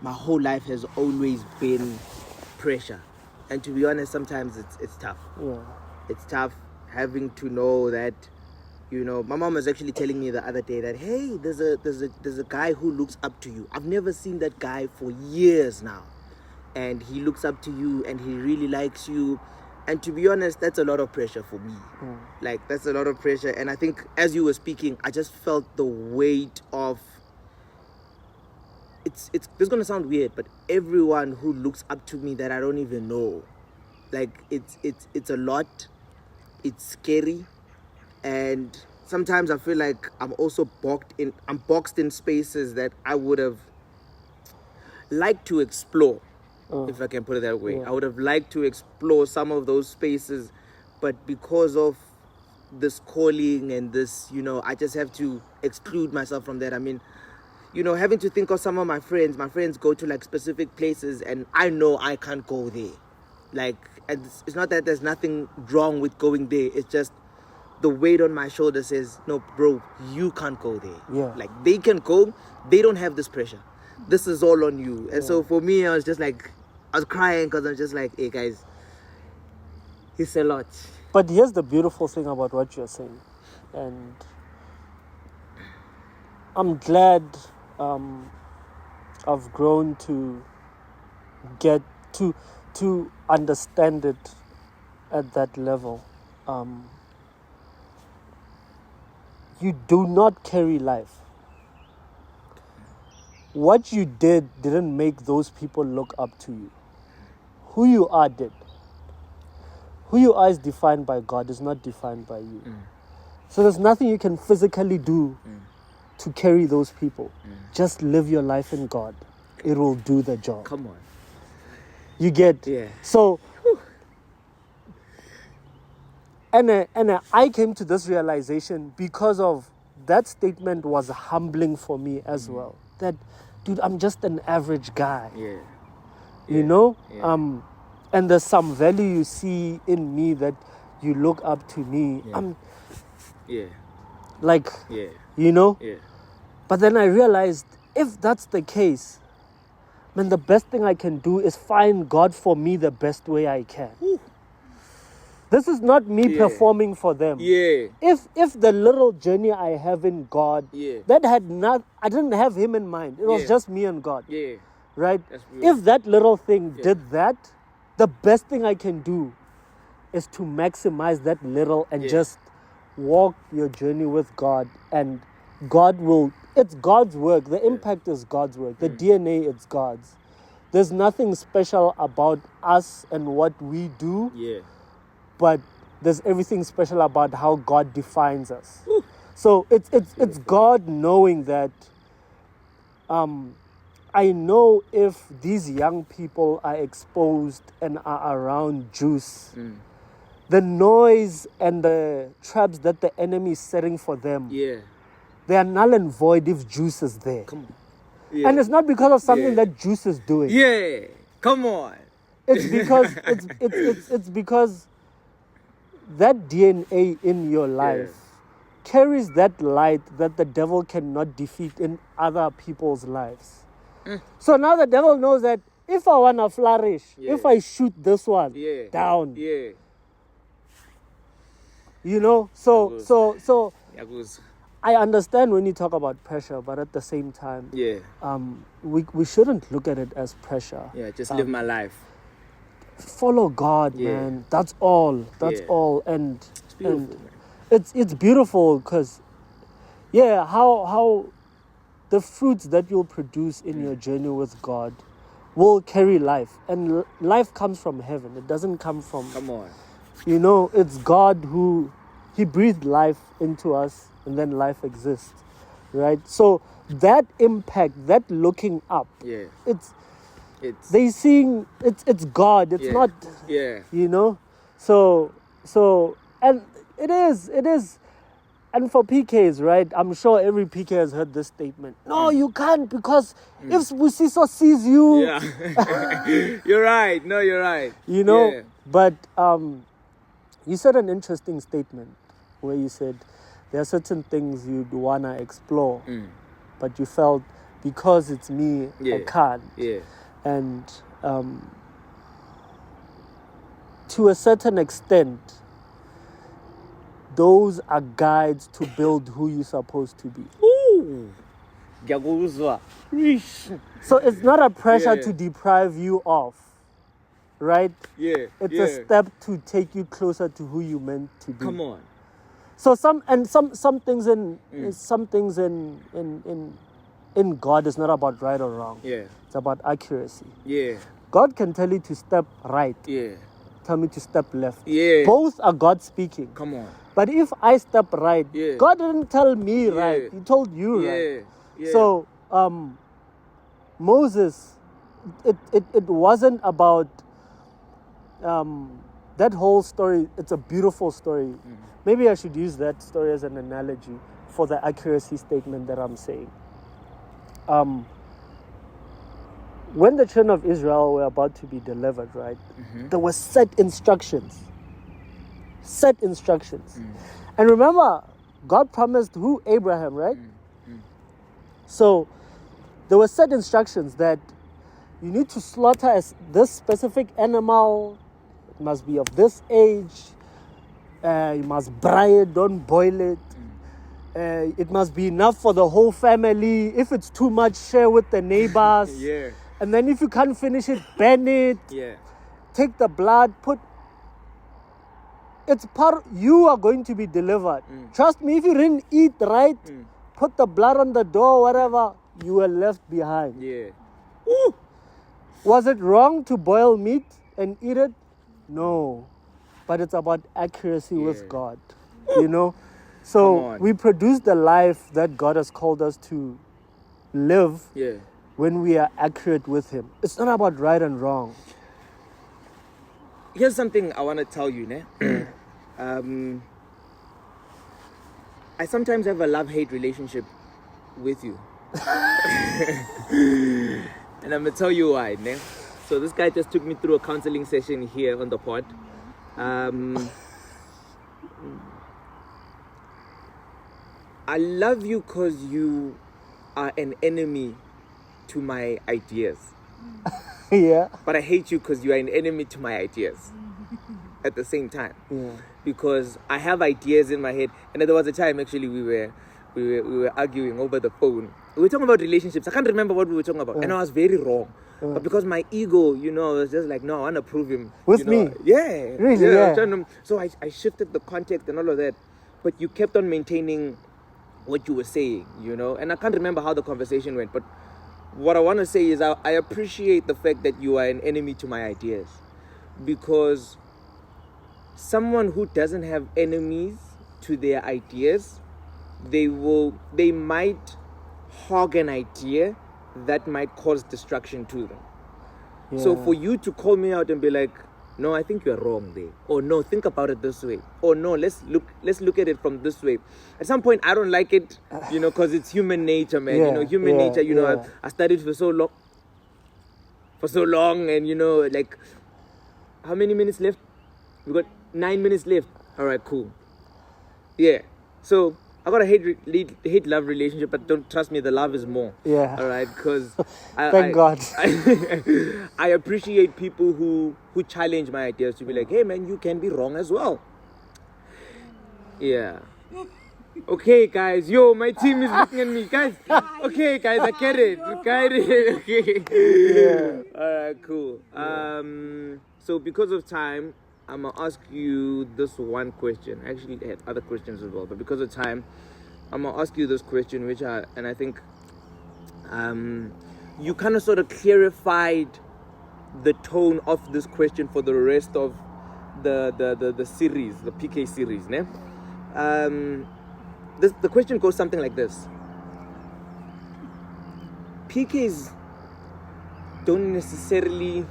My whole life has always been pressure. And to be honest, sometimes it's tough. Yeah. It's tough having to know that, you know, my mom was actually telling me the other day that, hey, there's a guy who looks up to you. I've never seen that guy for years now. And he looks up to you and he really likes you. And to be honest, that's a lot of pressure for me. Like, that's a lot of pressure. And I think as you were speaking, I just felt the weight of, it's this is going to sound weird, but everyone who looks up to me that I don't even know, like, it's a lot. It's scary. And sometimes I feel like I'm also boxed in spaces that I would have liked to explore, if I can put it that way. I would have liked to explore some of those spaces, but because of this calling and this, you know, I just have to exclude myself from that. I mean, you know, having to think of some of my friends go to like specific places and I know I can't go there. Like, and it's not that there's nothing wrong with going there. It's just the weight on my shoulder says, no, bro, you can't go there. Yeah. Like, they can go, they don't have this pressure. This is all on you. And so for me, I was just like, I was crying because I'm just like, hey guys, it's a lot. But here's the beautiful thing about what you're saying. And I'm glad I've grown to get to understand it at that level. You do not carry life. What you didn't make those people look up to you. who you are did. Who you are is defined by God, is not defined by you. So there's nothing you can physically do to carry those people. Just live your life in God. It will do the job. Come on. You get? Yeah. So, and I came to this realization because of that statement was humbling for me as well. That, dude, I'm just an average guy. Yeah. You know? Yeah. And there's some value you see in me that you look up to me. I'm like, you know? Yeah. But then I realized if that's the case, man, the best thing I can do is find God for me the best way I can. This is not me performing for them. Yeah. If the little journey I have in God, that had not, I didn't have Him in mind. It was just me and God. Yeah. Right? That's beautiful. If that little thing did that, the best thing I can do is to maximize that little and just walk your journey with God, and God will, it's God's work. The impact is God's work. The DNA, it's God's. There's nothing special about us and what we do, but there's everything special about how God defines us. So it's God knowing that I know if these young people are exposed and are around juice, the noise and the traps that the enemy is setting for them, they are null and void if juice is there. Come on. And it's not because of something that juice is doing. Yeah. Come on. It's because it's because that DNA in your life carries that light that the devil cannot defeat in other people's lives. So now the devil knows that if I want to flourish, if I shoot this one down, you know, so I understand when you talk about pressure, but at the same time, we shouldn't look at it as pressure. Yeah, just live my life. Follow God, man. That's all. That's all. And it's beautiful, it's beautiful because, how the fruits that you'll produce in your journey with God will carry life. And life comes from heaven. It doesn't come from... Come on. You know, it's God who... He breathed life into us and then life exists. Right? So that impact, that looking up, it's they seeing... It's God. It's not... You know? So... And it is... And for PKs, right, I'm sure every PK has heard this statement. No, you can't, because if Busiso sees you... Yeah. You're right. No, you're right. You know, but you said an interesting statement where you said there are certain things you'd want to explore, but you felt because it's me, I can't. Yeah. And to a certain extent, those are guides to build who you're supposed to be. Ooh. So it's not a pressure to deprive you of, right? Yeah. It's a step to take you closer to who you meant to be. Come on. So some things in God is not about right or wrong. Yeah. It's about accuracy. Yeah. God can tell you to step right. Yeah. Tell me to step left. Yeah. Both are God speaking. Come on. But if I step right, God didn't tell me right. He told you right. Yeah. So Moses, it wasn't about that whole story. It's a beautiful story. Maybe I should use that story as an analogy for the accuracy statement that I'm saying. When the children of Israel were about to be delivered, right, there were set instructions. And remember, God promised who? Abraham, right? So there were set instructions that you need to slaughter this specific animal. It must be of this age. You must braai it, don't boil it. It must be enough for the whole family. If it's too much, share with the neighbors. And then if you can't finish it, burn it. Take the blood, it's part, you are going to be delivered. Trust me, if you didn't eat right, put the blood on the door, whatever, you were left behind. Was it wrong to boil meat? and eat it? No. But it's about accuracy with God. You know? So we produce the life that God has called us to live when we are accurate with Him. It's not about right and wrong. Here's something I want to tell you, ne? I sometimes have a love-hate relationship with you. And I'm going to tell you why, ne? So this guy just took me through a counseling session here on the pod. I love you because you are an enemy to my ideas. Yeah. But I hate you because you are an enemy to my ideas at the same time. Yeah. Because I have ideas in my head. And there was a time actually we were arguing over the phone. We were talking about relationships. I can't remember what we were talking about. And I was very wrong. But because my ego, you know, was just like, no, I want to prove him. With me? Yeah. Really? Yeah. So I shifted the context and all of that. But you kept on maintaining what you were saying, you know. And I can't remember how the conversation went. But what I want to say is I appreciate the fact that you are an enemy to my ideas. Because someone who doesn't have enemies to their ideas, they might hog an idea that might cause destruction to them. Yeah. So for you to call me out and be like, no, I think you're wrong there. Or no, think about it this way. Or no, let's look at it from this way. At some point, I don't like it, you know, because it's human nature, man. You know, human nature, you know, I studied for so long, and, you know, like, how many minutes left? We got 9 minutes left. All right, cool. Yeah. So I got a hate-love relationship, but don't trust me, the love is more. Yeah. All right, because Thank God. I appreciate people who challenge my ideas to be like, hey, man, you can be wrong as well. Yeah. Okay, guys. Yo, my team is looking at me. Guys. Okay, guys, I get it. Okay. Yeah. All right, cool. So because of time, I'm going to ask you this one question. I actually had other questions as well, but because of time, I'm going to ask you this question, and I think you kind of sort of clarified the tone of this question for the rest of the series, the PK series, ne? The question goes something like this. PKs don't necessarily...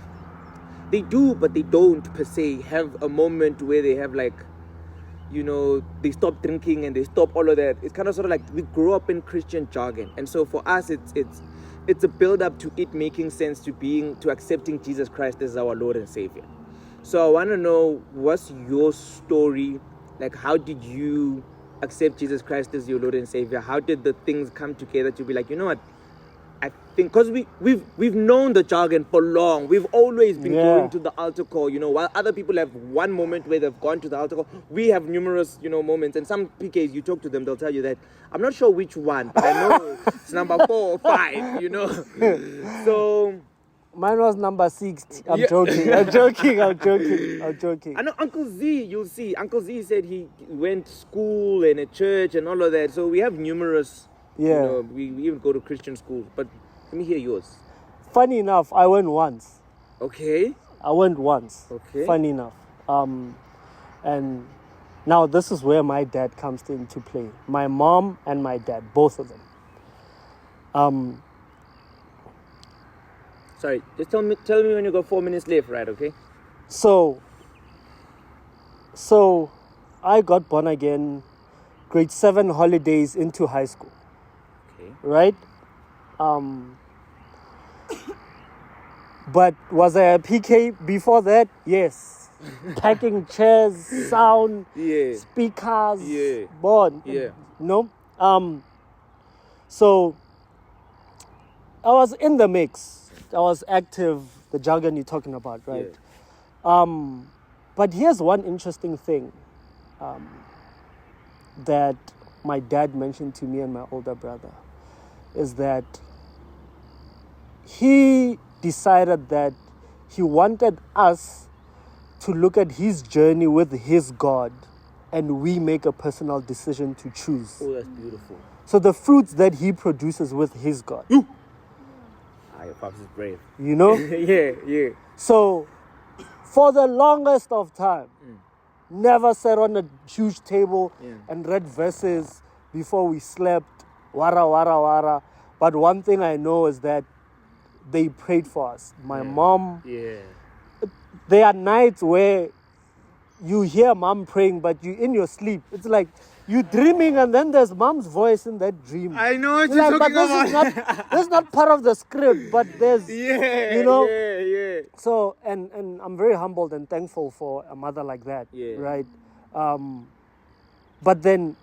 They do, but they don't per se have a moment where they have, like, you know, they stop drinking and they stop all of that. It's kind of sort of like we grew up in Christian jargon, and so for us, it's a build up to it making sense to accepting Jesus Christ as our Lord and Savior. So I want to know, what's your story? Like, how did you accept Jesus Christ as your Lord and Savior? How did the things come together to be like, you know what? I think because we've known the jargon for long. We've always been going to the altar call, you know, while other people have one moment where they've gone to the altar call. We have numerous, you know, moments. And some PKs, you talk to them, they'll tell you that, I'm not sure which one, but I know it's number 4 or 5, you know. So... Mine was number 6. I'm joking. I know Uncle Z, you'll see. Uncle Z said he went to school and a church and all of that. So we have numerous... Yeah. You know, we even go to Christian schools. But let me hear yours. Funny enough, I went once. Okay. Okay. Funny enough. And now this is where my dad comes into play. My mom and my dad, both of them. Sorry, just tell me when you got 4 minutes left, right? Okay. So I got born again grade 7 holidays into high school. Right? But was I a PK before that? Yes. Packing chairs, sound, speakers, board. No? So I was in the mix. I was active, the jargon you're talking about, right? But here's one interesting thing that my dad mentioned to me and my older brother, is that he decided that he wanted us to look at his journey with his God, and we make a personal decision to choose. Oh, that's beautiful. So the fruits that he produces with his God. Your pops is brave. You know? Yeah. So for the longest of time, never sat on a huge table and read verses before we slept, wara, wara, wara. But one thing I know is that they prayed for us. My mom. Yeah. There are nights where you hear mom praying, but you in your sleep. It's like you dreaming, and then there's mom's voice in that dream. I know what It's you're like, but talking this is not part of the script, but there's, you know. Yeah. So, and I'm very humbled and thankful for a mother like that, right? But then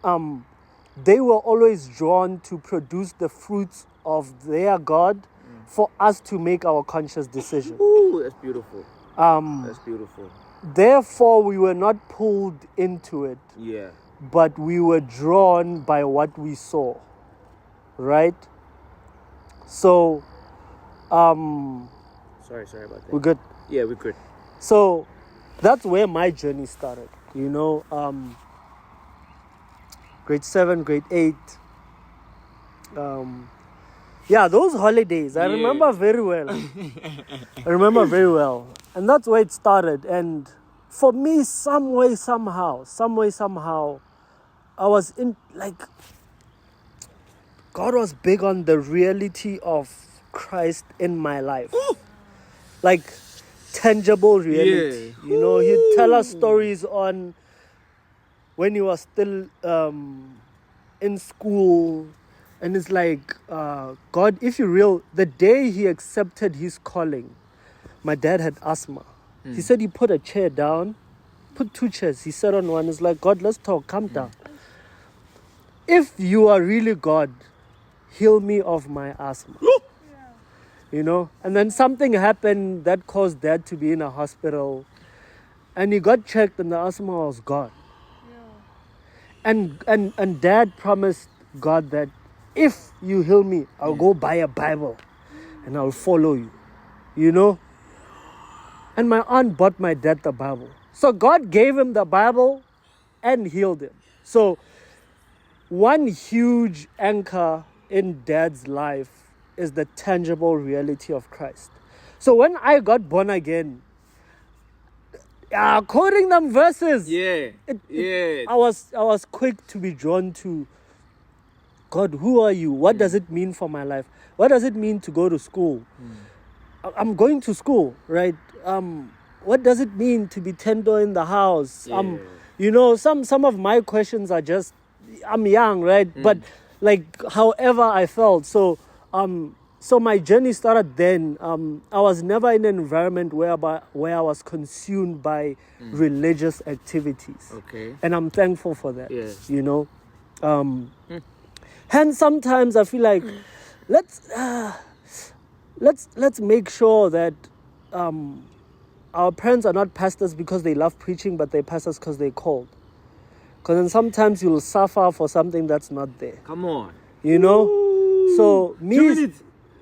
they were always drawn to produce the fruits of their God for us to make our conscious decision. Ooh, that's beautiful. That's beautiful. Therefore, we were not pulled into it. Yeah. But we were drawn by what we saw, right? So, Sorry about that. we're good. Yeah, we're good. So, that's where my journey started. You know, grade 7, grade 8. Those holidays, I remember very well. And that's where it started. And for me, some way, somehow, I was in, like, God was big on the reality of Christ in my life. Like, tangible reality. Yeah. You know, he'd tell us stories on when he was still in school. And it's like, God, if you're real, the day he accepted his calling, my dad had asthma. He said he put a chair down, put 2 chairs. He sat on one. It's like, God, let's talk. Calm down. If you are really God, heal me of my asthma. You know? And then something happened that caused dad to be in a hospital. And he got checked and the asthma was gone. And dad promised God that if you heal me, I'll go buy a Bible and I'll follow you. You know? And my aunt bought my dad the Bible. So God gave him the Bible and healed him. So one huge anchor in dad's life is the tangible reality of Christ. So when I got born again, quoting them verses, I was quick to be drawn to, God, who are you? What does it mean for my life? What does it mean to go to school? I'm going to school, right? What does it mean to be Tendo in the house? You know, some of my questions are just, I'm young, right? But like, however I felt. So my journey started then. I was never in an environment where I was consumed by religious activities. Okay. And I'm thankful for that. Yes. You know? Hence, sometimes I feel like let's make sure that our parents are not pastors because they love preaching, but they're pastors because they're called. Because then sometimes you'll suffer for something that's not there. Come on. You know? Ooh. So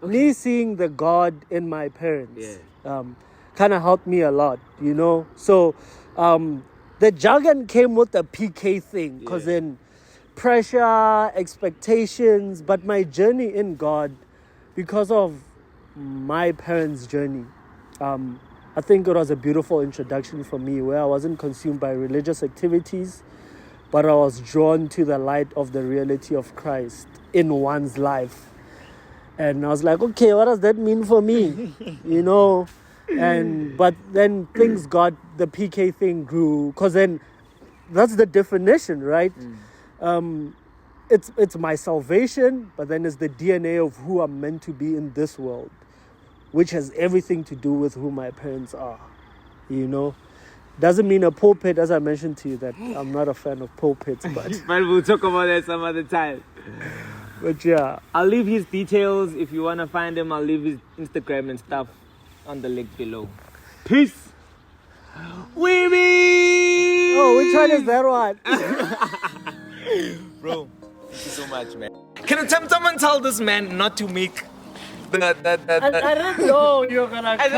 me seeing the God in my parents kind of helped me a lot, you know? So the jargon came with the PK thing, because then pressure, expectations, but my journey in God, because of my parents' journey, I think it was a beautiful introduction for me, where I wasn't consumed by religious activities, but I was drawn to the light of the reality of Christ in one's life. And I was like, okay, what does that mean for me? You know? But then things got, the PK thing grew, because then that's the definition, right? It's my salvation, but then it's the DNA of who I'm meant to be in this world, which has everything to do with who my parents are, you know? Doesn't mean a pulpit, as I mentioned to you, that I'm not a fan of pulpits, but we'll talk about that some other time. But yeah. I'll leave his details. If you want to find him, I'll leave his Instagram and stuff on the link below. Peace. Weeby! Oh, which one is that one? Bro, thank you so much, man. Can someone tell this man not to make I didn't know you were gonna come.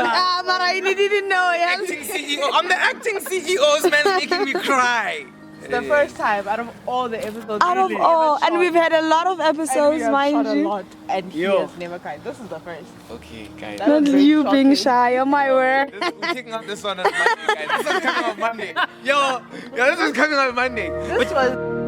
But I didn't know. Acting CEO. I'm the acting CEO's man making me cry. the first time out of all the episodes. Out of all, and we've had a lot of episodes, mind a you. lot, and he Yo. has never cried. This is the first. Okay, guys. That Not was very you being shocking. shy, oh my word. We're taking out this one on Monday, guys. This is coming out Monday. Yo, this is coming out Monday. This was